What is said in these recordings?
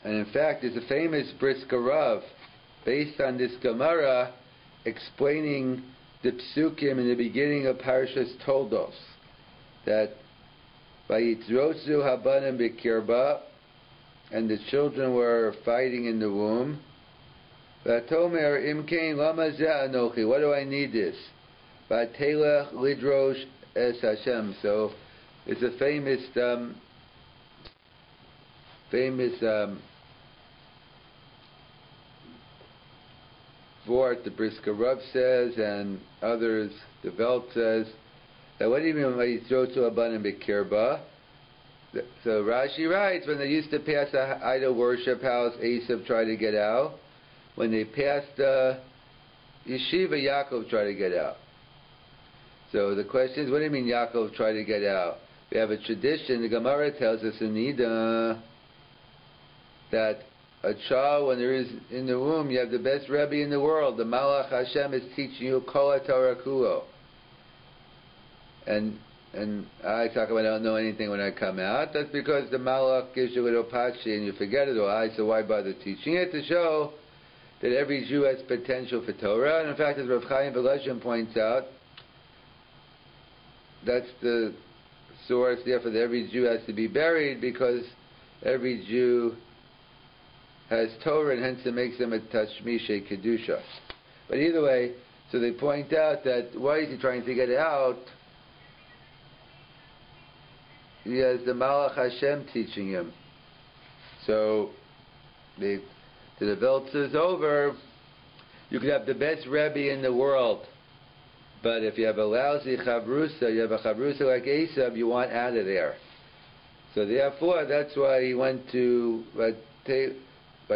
And in fact, there's a famous Brisker Rav based on this Gemara explaining the psukim in the beginning of Parashas Toldos, that Vayitzrozu habanim b'kirba, and the children were fighting in the womb. Vatomer imkein lama zeh anochi. What do I need this? Vatelech lidrosh es Hashem. So it's a famous Vort the Brisker Rav says, and others, the Velt says, that what do you mean by Yitzrotu Abanim B'Kirba? So Rashi writes, when they used to pass the idol worship house, Esav tried to get out. When they passed the yeshiva, Yaakov tried to get out. So the question is, what do you mean Yaakov tried to get out? We have a tradition, the Gemara tells us in Nida, that a child, when there is in the womb, you have the best Rabbi in the world. The Malach Hashem is teaching you Kol HaTorah Kulo. And I talk about I don't know anything when I come out. That's because the Malach gives you a little pachi and you forget it all. So why bother teaching it? To show that every Jew has potential for Torah. And in fact, as Rav Chaim Velazhin points out, that's the source, therefore, that every Jew has to be buried, because every Jew has Torah, and hence it makes him a Tashmishe Kedusha. But either way, so they point out that why is he trying to get out? He has the Malach Hashem teaching him. So the Velt is over. You could have the best Rebbe in the world, but if you have a lousy Chavrusa, you have a Chavrusa like Esav, you want out of there. So therefore, that's why he went to by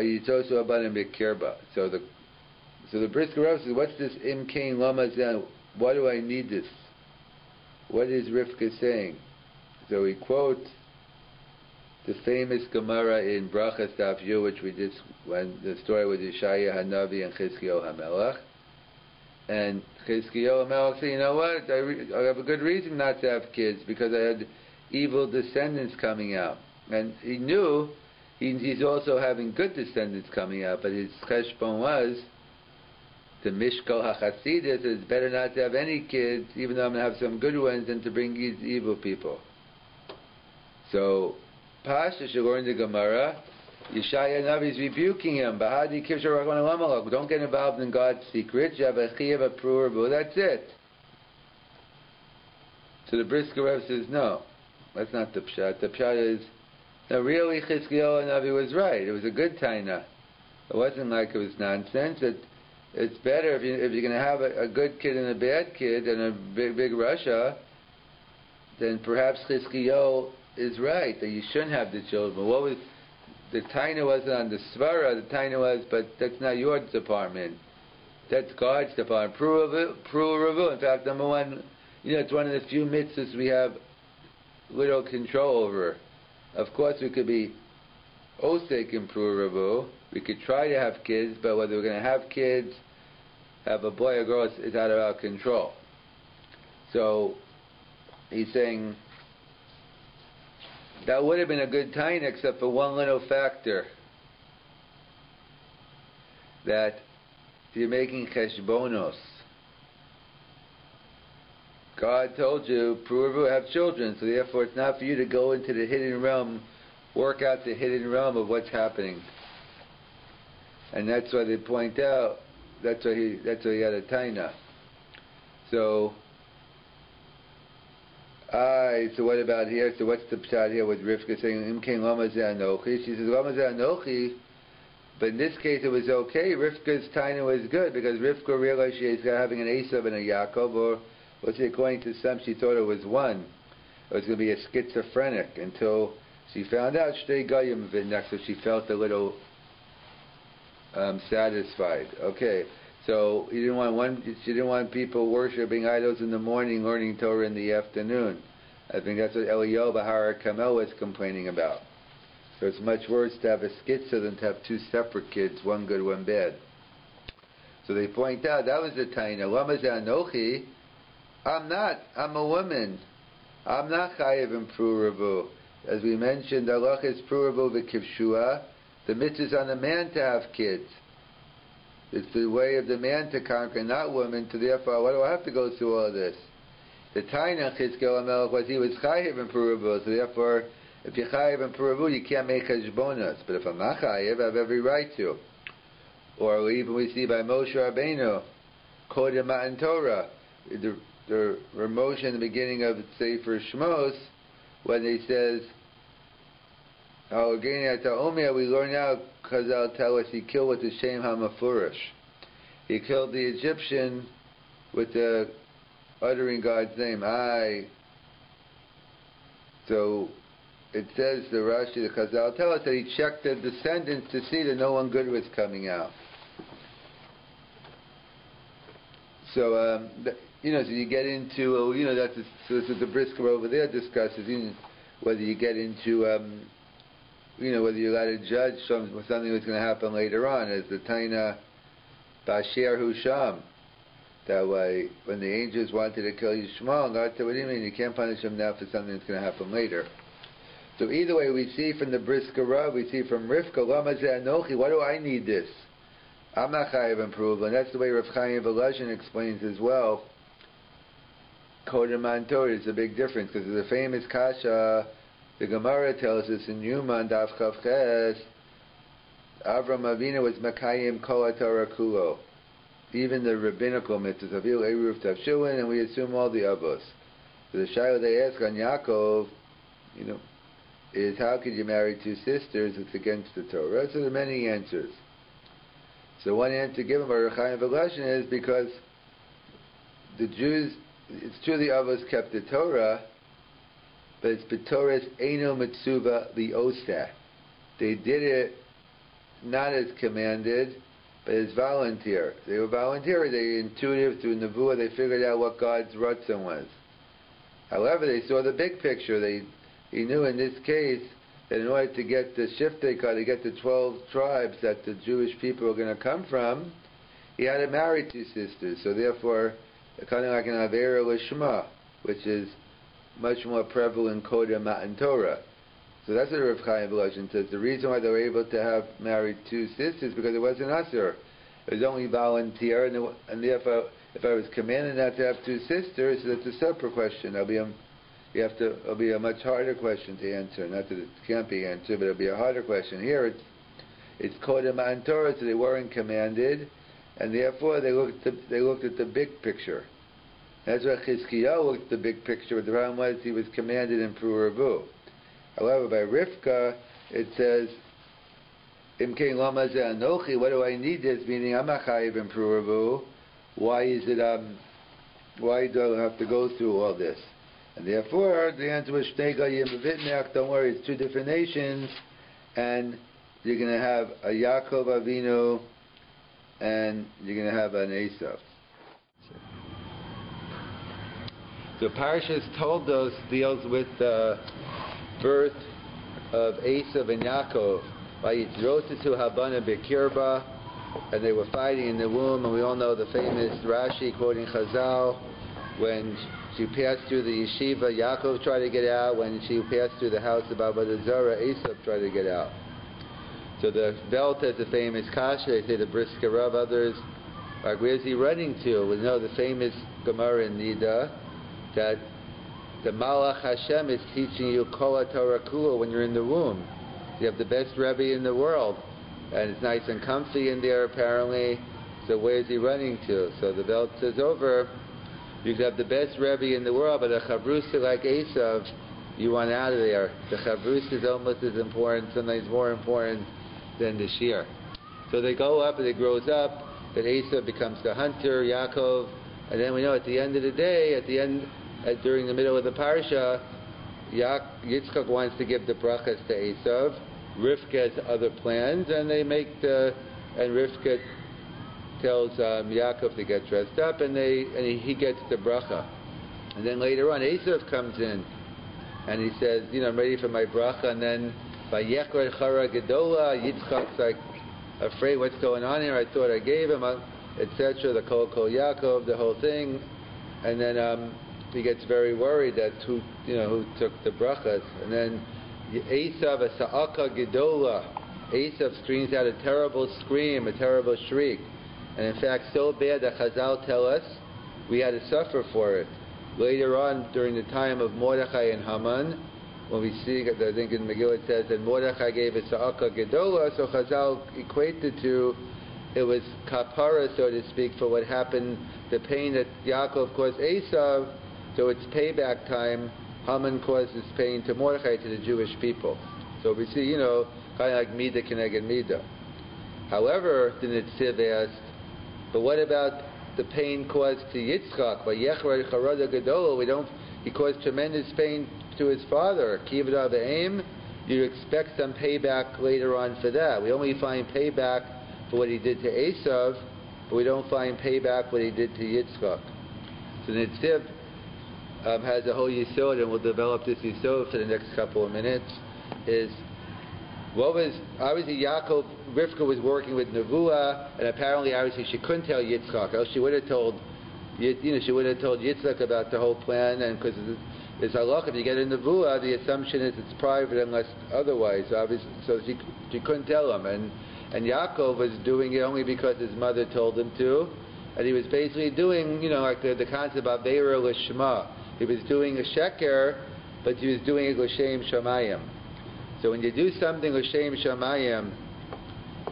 Yitosu Abanim B'Kirba. So the Brisker Rav says, what's this Imkain Lama Zen? Why do I need this? What is Rivka saying? So he quotes the famous Gemara in Brachas Daf Yu, which we did when the story with Yeshaya Hanavi and Chizkiyo HaMelech. And Chizkiyo HaMelech said, you know what? I have a good reason not to have kids, because I had evil descendants coming out. And he knew he's also having good descendants coming out, but his cheshbon was the Mishkal HaChasidus, it's better not to have any kids, even though I'm going to have some good ones, than to bring these evil people. So, Pasha, according to Gemara, Yeshaya Navi is rebuking him. Bahadi Kivsha Rachman Alamalak. Don't get involved in God's secrets. You have a Chiyav, a Pru'er, that's it. So the Brisker Rav says, no, that's not the Pshat. The Pshat is, no, really, Chizkiyahu Navi was right. It was a good taina. It wasn't like it was nonsense. It's better if you're going to have a good kid and a bad kid and a big Russia, then perhaps Chizkiyahu is right, that you shouldn't have the children. What was the taina wasn't on the svara. The taina was, but that's not your department. That's God's department. Pru Ravu. In fact, number one, it's one of the few mitzvahs we have little control over. Of course, we could be osek in Pru Ravu. We could try to have kids, but whether we're going to have kids, have a boy or girl, is out of our control. So he's saying that would have been a good time, except for one little factor, that if you're making cheshbonos, God told you, have children, so therefore it's not for you to go into the hidden realm, work out the hidden realm of what's happening. And that's why they point out, that's why he had a taina. So what about here? So what's the pshat here with Rivka saying, Imkein Lama Zeh Anochi? She says, Lama Zeh Anochi, but in this case it was okay. Rivka's taina was good, because Rivka realized she's having an Esav and a Yaakov, or according to some, she thought it was one. It was going to be a schizophrenic, until she found out Shtei Goyim V'Nek, so she felt a little satisfied. Okay, so she didn't want people worshiping idols in the morning, learning Torah in the afternoon. I think that's what Eliyahu Bahar Kamel was complaining about. So it's much worse to have a schizo than to have two separate kids, one good, one bad. So they point out that was the taina. Lama Zeh Anochi. I'm a woman. I'm not chayiv in Pru Ravu. As we mentioned, Allah is Pru Ravu v'kivshua. The mitzvah is on the man to have kids. It's the way of the man to conquer, not woman. So therefore, why do I have to go through all this? The Taina Chizkiel HaMelech was he was chayiv in Perubu. So therefore, if you're chayiv in Perubu, you can't make cheshbonos. But if I'm not chayiv, I have every right to. Or even we see by Moshe Rabbeinu, Kodem Matan Torah, the Moshe in the beginning of Sefer Shmos, when he says, "Oh, again, we learn now. Chazal tell us he killed with the Shem HaMafurish. He killed the Egyptian with the uttering God's name. So it says the Rashi, the Chazal tell us that he checked the descendants to see that no one good was coming out. So so you get into so the Brisker over there discusses whether you get into whether you're allowed to judge something that's going to happen later on, as the Taina Basher Husham. That way, when the angels wanted to kill Yishmael, God said, "What do you mean? You can't punish him now for something that's going to happen later." So either way, we see from the Brisker Rav, we see from Rivka, Lama Zeh Anochi, why do I need this? I'm not chayiv in Peruba, and that's the way Rav Chaim Volozhin explains as well. Kodem Matan Torah is a big difference, because there's a famous kasha. The Gemara tells us in Yuman Daf Chav Ches, Avram Avinu was Makayim Kol HaTorah Kulo. Even the rabbinical mitzvahs, Avil Eruv Tavshuin, and we assume all the avos. So the shayla they ask on Yaakov, is how could you marry two sisters? It's against the Torah. So there are many answers. So one answer given by Rav Chaim Volozhin is because the Jews, it's true the avos kept the Torah, but it's B'Torah's Eino Mitzuva Li'oseh. They did it not as commanded, but as volunteer. They were voluntary. They intuitive through Nevuah. They figured out what God's Ratzon was. However, they saw the big picture. He knew in this case that in order to get the Shiftei, to get the 12 tribes that the Jewish people were going to come from, he had to marry two sisters. So therefore, kind of like an Avera Lishma, which is much more prevalent in Kodem Matan Torah. So that's what Rav Chaim Volozhin says. The reason why they were able to have married two sisters because it wasn't Asur. It was only volunteer, and therefore, if I was commanded not to have two sisters, that's a separate question. It'll be a much harder question to answer. Not that it can't be answered, but it'll be a harder question. Here, it's Kodem Matan Torah, so they weren't commanded, and therefore they looked at the big picture. That's why Chizkiyahu looked at the big picture, but the problem was he was commanded in Perubu. However, by Rivka, it says, Im kein lama zeh anochi, what do I need this? Meaning, I'm not chayiv in Perubu. Why do I have to go through all this? And therefore, the answer was, Shnei Goyim v'Vitnech, don't worry, it's two different nations, and you're going to have a Yaakov Avinu, and you're going to have an Esav. So Parashas Toldos deals with the birth of Esav and Yaakov. Vayitzrotesu Habana Bekirba, and they were fighting in the womb, and we all know the famous Rashi quoting Chazal, when she passed through the yeshiva, Yaakov tried to get out. When she passed through the house of Avodah Zarah, Esav tried to get out. So the Belt has a famous kasha. They say the Brisker Rav, others, like, where's he running to? We know the famous Gemara in Nida that the Malach Hashem is teaching you Kol HaTorah Kulo when you're in the womb. You have the best Rabbi in the world, and it's nice and comfy in there apparently. So where's he running to? So the Belt says over, you could have the best Rebbe in the world, but a chavrusa like Esav, you want out of there. The chavrusa is almost as important, sometimes more important than the shir. So they go up and it grows up, that Esav becomes the hunter, Yaakov, and then we know at the end of the day, during the middle of the parsha, Yitzchak wants to give the brachas to Esav, Rivka has other plans, and Rivka tells Yaakov to get dressed up, and he gets the bracha. And then later on, Esav comes in, and he says, I'm ready for my bracha. And then by Yechra Chara Gedola, Yitzchak's like afraid, what's going on here? I thought I gave him, etc. The Kol Yaakov, the whole thing, and then he gets very worried that who took the brachas. And then Esav Sa'aka Gedola, Esav screams out a terrible scream, a terrible shriek. And in fact, so bad that Chazal tell us we had to suffer for it. Later on, during the time of Mordechai and Haman, when we see, I think in Megillah it says that Mordechai gave a Sa'aka Gedola, so Chazal equated to, it was kapara, so to speak, for what happened, the pain that Yaakov caused Esav, so it's payback time. Haman causes pain to Mordechai, to the Jewish people. So we see, kind of like Mida Keneged Mida. However, the Nitziv asked, but what about the pain caused to Yitzchak? By Yechra Charada Gedola, he caused tremendous pain to his father. Kivda Ve'im, you expect some payback later on for that. We only find payback for what he did to Esav, but we don't find payback what he did to Yitzchak. So the Nitziv has a whole yisod, and we'll develop this yisod for the next couple of minutes, is what was, obviously Rivka was working with Nevuah, and apparently obviously she couldn't tell Yitzchak, else she would have told Yitzchak about the whole plan, and because it's halach, if you get a Nevuah, the assumption is it's private unless otherwise, obviously, so she couldn't tell him, and Yaakov was doing it only because his mother told him to, and he was basically doing, like the concept of Aveira L'Shma. He was doing a sheker, but he was doing it L'Shem Shamayim. So when you do something L'Shem Shamayim,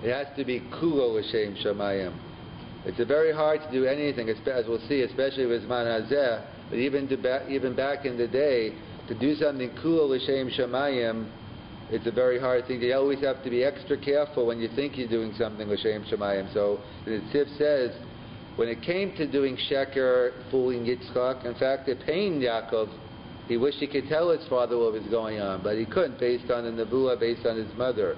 it has to be Kulo L'Shem Shamayim. It's very hard to do anything, as we'll see, especially with Zman Hazeh, but even back in the day, to do something Kulo L'Shem Shamayim, it's a very hard thing. You always have to be extra careful when you think you're doing something L'Shem Shamayim. So the Nitziv says, when it came to doing sheker, fooling Yitzchak, in fact, it pained Yaakov. He wished he could tell his father what was going on, but he couldn't, based on the nevuah, based on his mother.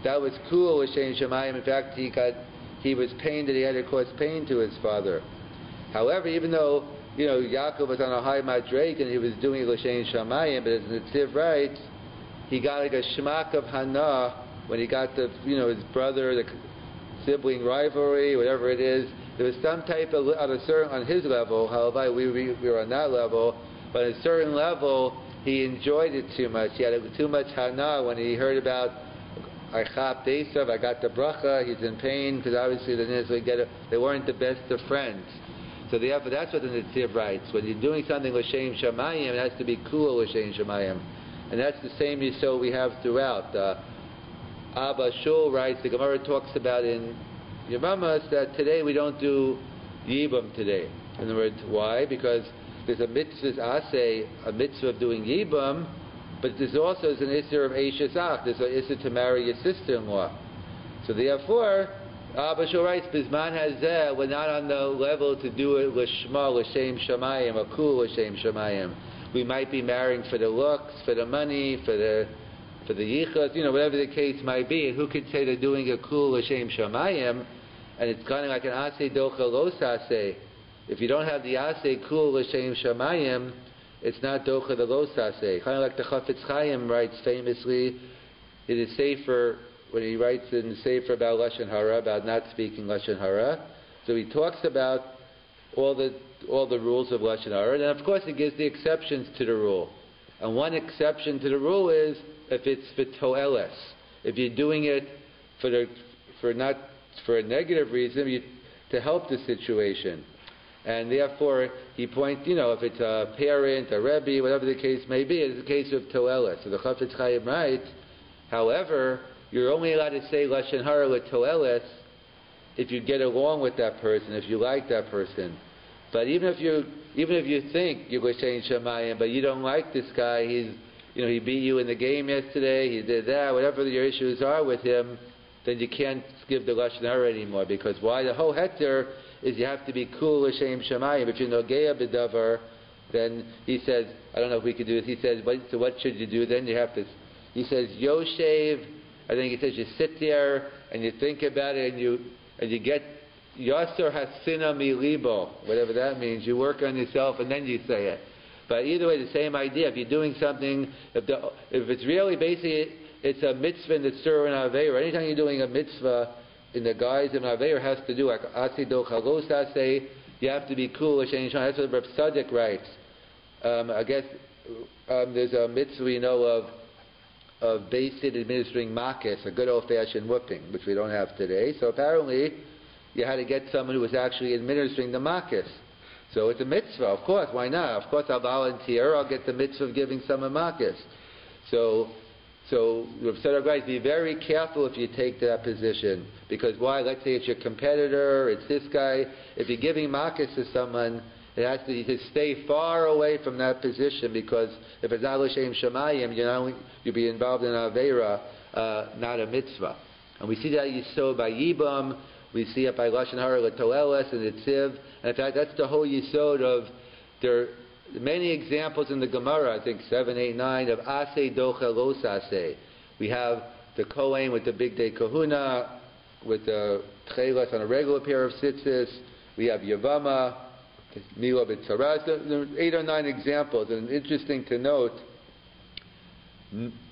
That was cool, L'Shem Shamayim. In fact, he was pained that he had to cause pain to his father. However, even though Yaakov was on a high madreg and he was doing L'Shem Shamayim, but as Nitziv writes, he got like a shmak of hana when he got his brother, the sibling rivalry, whatever it is. There was some type of, on his level, however, we were on that level, but at a certain level, he enjoyed it too much. He had too much hana when he heard about, I chapped Esav, I got the bracha, he's in pain, because obviously they weren't the best of friends. So therefore, that's what the Nitziv writes. When you're doing something L'Shem Shamayim, it has to be cool L'Shem Shamayim. And that's the same yisod we have throughout. Abba Shul writes, the Gemara talks about in Yemamas that today we don't do Yibam today. In other words, why? Because there's a mitzvah of doing Yibam, but there's also an issur of Eishes Ach. There's an issur to marry your sister-in-law. So therefore, Abba Shul writes, Bizman Hazeh, we're not on the level to do it L'Shma, L'Shem Shamayim, or Kul L'Shem Shamayim. We might be marrying for the looks, for the money, for the yichus, whatever the case might be. And who could say they're doing a Kul L'Shem Shamayim? And it's kind of like an Aseh Docha Los Aseh. If you don't have the Aseh Kul L'Shem Shamayim, it's not Docha the Los Aseh. Kind of like the Chafetz Chaim writes famously in his Sefer, when he writes in the Sefer about Lashon Hara, about not speaking Lashon Hara. So he talks about all the rules of Lashon Hara, and of course he gives the exceptions to the rule. And one exception to the rule is if it's for to'eles. If you're doing it not for a negative reason, to help the situation. And therefore, he points, if it's a parent, a Rabbi, whatever the case may be, it's a case of to'eles. So the Chafetz Chaim writes, however, you're only allowed to say Lashon Hara with to'eles if you get along with that person, if you like that person. But even if you think you're L'Shem Shamayim, but you don't like this guy, he beat you in the game yesterday, he did that, whatever your issues are with him, then you can't give the Lashon Hara anymore. Because why? The whole heter is you have to be cool L'Shem Shamayim. If you're Nogeya B'davar, then he says, I don't know if we could do this, he says, so what should you do then? You have to, he says, Yoshev, I think he says you sit there and you think about it and you get Yasser Hasina Milibo, whatever that means. You work on yourself and then you say it. But either way, the same idea. If you're doing something, if it's really basically, it's a mitzvah in the Surah and Aveira. Anytime you're doing a mitzvah in the guise of an Aveira, has to do like Asido Chalos Aseh, you have to be cool. That's what Reb Tzaddik writes. I guess there's a mitzvah we know of of Beis Din administering makis, a good old-fashioned whipping, which we don't have today. So apparently, you had to get someone who was actually administering the makis. So it's a mitzvah, of course. Why not? Of course, I'll volunteer. I'll get the mitzvah of giving someone makis. So Rav Tzadok, be very careful if you take that position, because why? Let's say it's your competitor, it's this guy. If you're giving makis to someone, it has to, you should stay far away from that position, because if it's not l'shem shamayim, you'll be involved in avera, not a mitzvah. And we see that yisod by Yibam, we see it by lashon hara l'toeles and Itziv, and in fact that's the whole yisod of there. Many examples in the Gemara, I think 7, 8, 9, of aseh docha los aseh. We have the Kohen with the big day kahuna, with the tchelas on a regular pair of tzitzis. We have Yavama, Mila b'tzaraz. There are 8 or 9 examples, and interesting to note,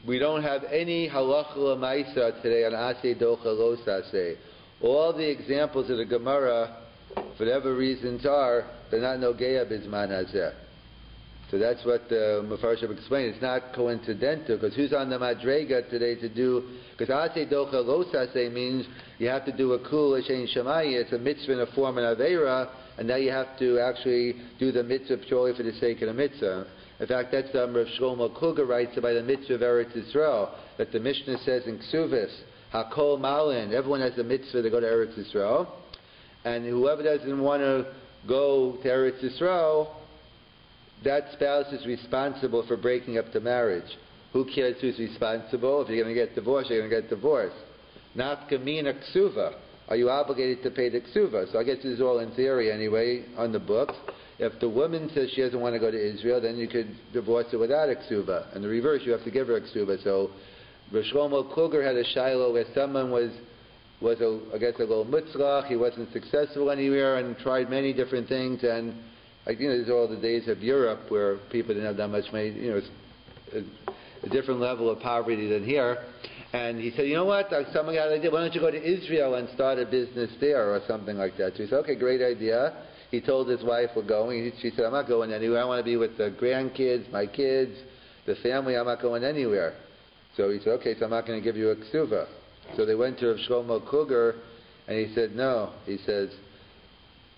we don't have any halacha l'maisa today on aseh docha los aseh. All the examples of the Gemara, for whatever reasons are, they're not nogeya bizman hazeh. So that's what the Mefarshim explained. It's not coincidental, because who's on the Madrega today to do? Because Aseh Docha Los Aseh means you have to do a Kul L'Shem Shamayim. It's a mitzvah in a form of Aveira, and now you have to actually do the mitzvah purely for the sake of the mitzvah. In fact, that's Rav Shlomo Kluger writes about the mitzvah of Eretz Yisrael, that the Mishnah says in Ksuvis, Hakol Malin, everyone has a mitzvah to go to Eretz Yisrael, and whoever doesn't want to go to Eretz Yisrael, that spouse is responsible for breaking up the marriage. Who cares who's responsible? If you're going to get divorced, you're going to get divorced. Not kamina ksuva. Are you obligated to pay the ksuva? So I guess this is all in theory anyway, on the books. If the woman says she doesn't want to go to Israel, then you could divorce her without a ksuva. And the reverse, you have to give her a ksuva. So Rav Shlomo Kluger had a shiloh where someone was I guess a little mutzlach, he wasn't successful anywhere and tried many different things, and these are all the days of Europe where people didn't have that much money. It's a different level of poverty than here. And he said, you know what? Someone got an idea. Why don't you go to Israel and start a business there or something like that? So he said, okay, great idea. He told his wife we're going. She said, I'm not going anywhere. I want to be with the grandkids, my kids, the family. I'm not going anywhere. So he said, okay, so I'm not going to give you a ksuva. So they went to Rav Shlomo Kluger, and he said, no. He says,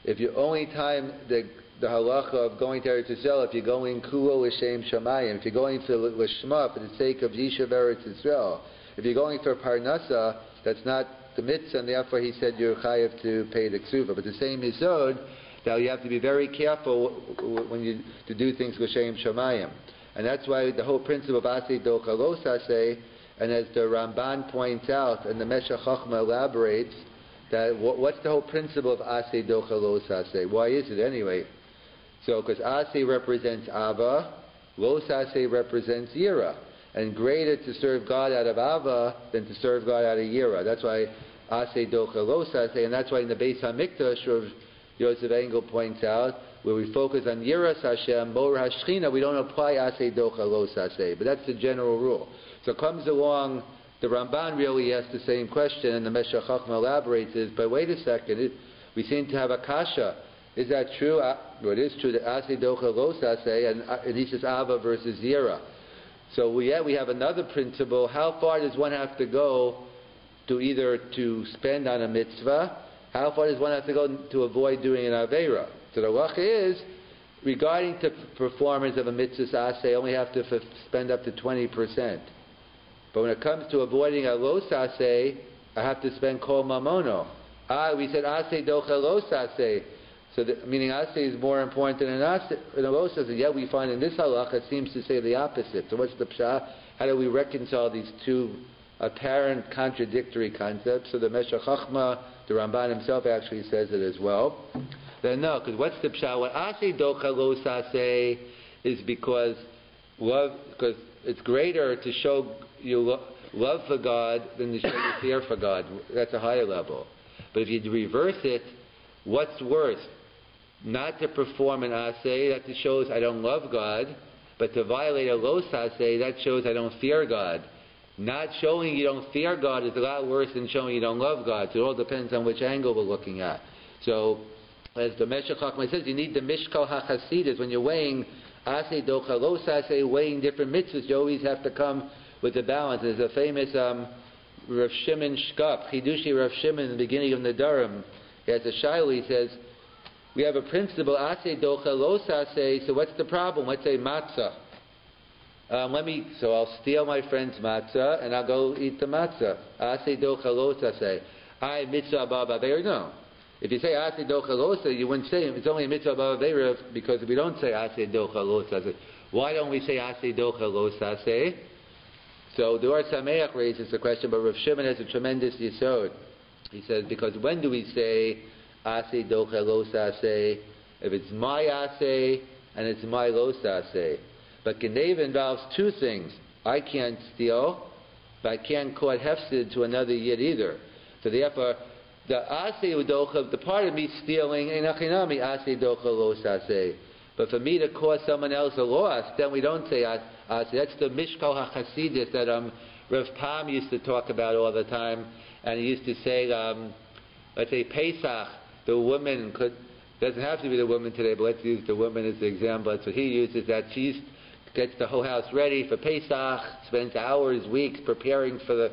if you only time the halacha of going to Eretz Yisrael, if you're going kulo l'shem shamayim, if you're going for l'shma, for the sake of Yishuv Eretz Yisrael, if you're going for parnasa, that's not the mitzvah, and therefore he said you're chayav to pay the ksuva. But the same yisod, that you have to be very careful when to do things l'shem shamayim. And that's why the whole principle of aseh docha los aseh, and as the Ramban points out, and the Meshech Chochmah elaborates, that what's the whole principle of aseh docha los aseh? Why is it anyway? So, because aseh represents ava, los aseh represents yira, and greater to serve God out of ava than to serve God out of yira. That's why aseh docha los aseh, and that's why in the Beis Hamikdash, Rav Yosef Engel points out, where we focus on yiras Hashem, mor hashchina, we don't apply aseh docha los aseh, but that's the general rule. So comes along, the Ramban really asks the same question, and the Meshech Chochmah elaborates is, but wait a second, we seem to have a kasha. Is that true? Well, it is true that aseh docha los aseh, and he says ava versus yira. So we have another principle. How far does one have to go to either to spend on a mitzvah? How far does one have to go to avoid doing an aveira? So the halacha is, regarding to performance of a mitzvah aseh, only have to spend up to 20%. But when it comes to avoiding a los aseh, I have to spend kol mamono. We said aseh docha los aseh. So meaning aseh is more important than a los aseh. Yet we find in this halacha it seems to say the opposite. So what's the pshat? How do we reconcile these two apparent contradictory concepts? So the Meshech Chochmah, the Ramban himself actually says it as well. Then no, because what's the pshat? What aseh docha los aseh is because it's greater to show you love for God than to show you fear for God. That's a higher level. But if you reverse it, what's worse? Not to perform an aseh, that shows I don't love God, but to violate a los aseh, that shows I don't fear God. Not showing you don't fear God is a lot worse than showing you don't love God. So it all depends on which angle we're looking at. So, as the Meshech Chochmah says, you need the mishkal hachasidus. When you're weighing aseh docha los aseh, weighing different mitzvahs, you always have to come with the balance. There's a famous Rav Shimon Shkop, Chidushi Rav Shimon, in the beginning of Nadarim. He has a shaila. He says, we have a principle, Aseh docha lo saseh, so what's the problem? Let's say matzah. So I'll steal my friend's matzah and I'll go eat the matzah. Aseh docha lo saseh. I mitzvah abba beir. No. If you say Aseh docha lo saseh, you wouldn't say it's only a mitzvah abba beir because we don't say Aseh docha lo saseh. Why don't we say Aseh docha lo saseh? So the Or Sameach raises the question, but Rav Shimon has a tremendous yisod. He says, because when do we say Aseh docha lo saseh? If it's my Aseh and it's my lo saseh. But Geneva involves two things. I can't steal, but I can't cause hefsid to another yid either. So therefore, the Aseh docha, the part of me stealing, enachinami Aseh docha lo saseh. But for me to cause someone else a loss, then we don't say Aseh. That's the Mishkal HaChasidus that Rav Pam used to talk about all the time. And he used to say, let's say Pesach, the woman doesn't have to be the woman today, but let's use the woman as the example. That's what he uses, that she gets the whole house ready for Pesach, spends hours, weeks preparing for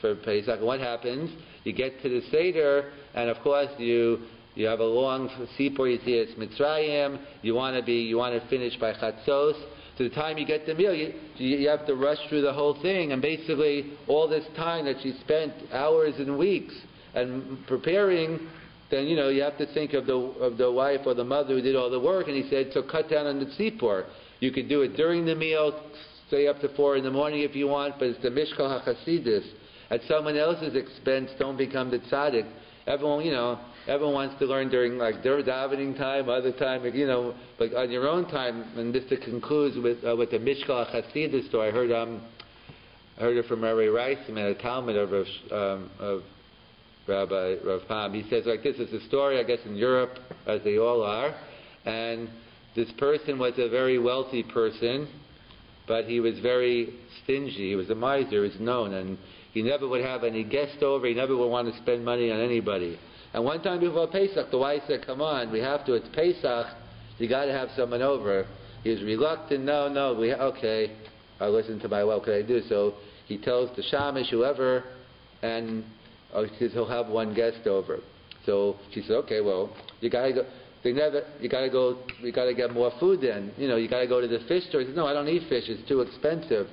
Pesach. And what happens? You get to the Seder, and of course you have a long sipur. You see it's Mitzrayim. You want to finish by Chatzos. So the time you get the meal, you have to rush through the whole thing, and basically all this time that she spent hours and weeks and preparing, then you have to think of the wife or the mother who did all the work. And he said, so cut down on the sipur. You could do it during the meal, stay up to 4 in the morning if you want, but it's the Mishkal HaChasidus. At someone else's expense, don't become the tzaddik. Everyone wants to learn during their davening time, other time, but on your own time. And this concludes with the Mishkal HaChasidus story. I heard it from Rabbi Reisman, a Talmud of Rabbi Rav Pam. He says this is a story, I guess, in Europe, as they all are, and this person was a very wealthy person, but he was very stingy. He was a miser, he was known, and he never would have any guests over. He never would want to spend money on anybody. And one time before Pesach, the wife said, come on, we have to, it's Pesach, you got to have someone over. He was reluctant, okay, I'll listen to my wife, what can I do? So he tells the shamish, whoever, and he says he'll have one guest over. So she said, okay, well, you got to go. We got to get more food then. You got to go to the fish store. He says, no, I don't eat fish, it's too expensive.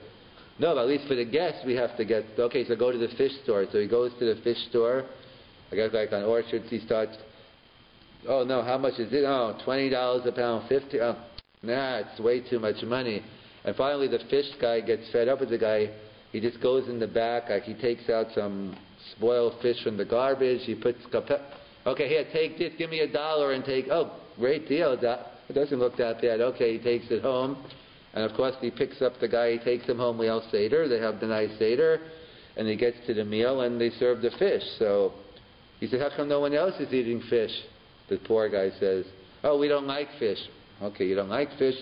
No, but at least for the guests we have to get, okay, so go to the fish store. So he goes to the fish store. I guess on Orchards he starts, oh no, how much is it? Oh, $20 a pound, $50. Oh, nah, it's way too much money. And finally the fish guy gets fed up with the guy. He just goes in the back, he takes out some spoiled fish from the garbage. He puts, okay, here, take this, give me $1 and take, oh, great deal. It doesn't look that bad. Okay, he takes it home. And of course he picks up the guy, he takes him home, we all Seder. They have the nice Seder. And he gets to the meal and they serve the fish. So he said, how come no one else is eating fish? The poor guy says, oh, we don't like fish. Okay, you don't like fish?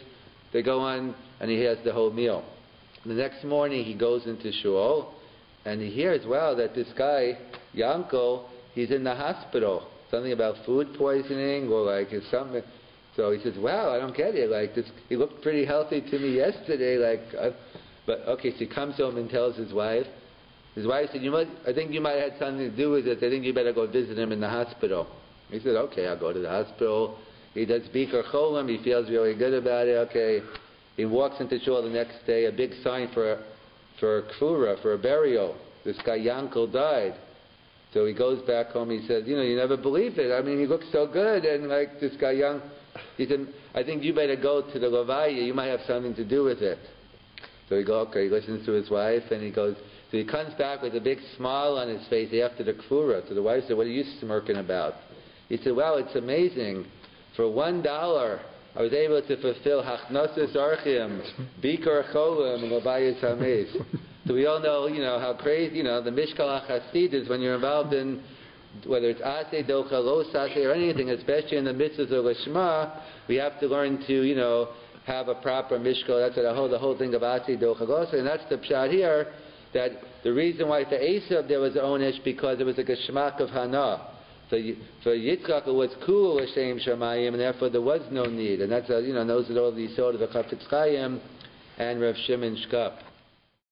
They go on and he has the whole meal. The next morning he goes into shul and he hears, wow, that this guy, Yanko, he's in the hospital. Something about food poisoning or it's something. So he says, wow, I don't get it. This, he looked pretty healthy to me yesterday. But okay, so he comes home and tells his wife. His wife said, I think you might have had something to do with it. I think you better go visit him in the hospital. He said, okay, I'll go to the hospital. He does Bikur Cholim. He feels really good about it. Okay. He walks into shul the next day, a big sign for a kfura, for a burial. This guy Yankel died. So he goes back home. He says, you never believe it. I mean, he looks so good. And this guy young, he said, I think you better go to the Levaya. You might have something to do with it. So he goes, okay, he listens to his wife and he goes, so he comes back with a big smile on his face after the kfura. So the wife said, what are you smirking about? He said, wow, it's amazing. For $1, I was able to fulfill Hachnosis Archim, Bikur Cholim, and Labayas Hameis. So we all know, how crazy, the Mishkal HaChasidus, when you're involved in, whether it's Aseh, Docha, Lo Saseh, or anything, especially in the mitzvahs of Lishma, we have to learn to, have a proper Mishkal. That's the whole thing of Aseh, Docha, Lo Saseh. And that's the pshat here, that the reason why for Esav there was Onish, because it was a Geshmak of Hana. So for Yitzchak it was cool L'Shem Shamayim, and therefore there was no need. And that's, those are all the Yisod of the Chafetz Chaim and Rav Shimon Shkop.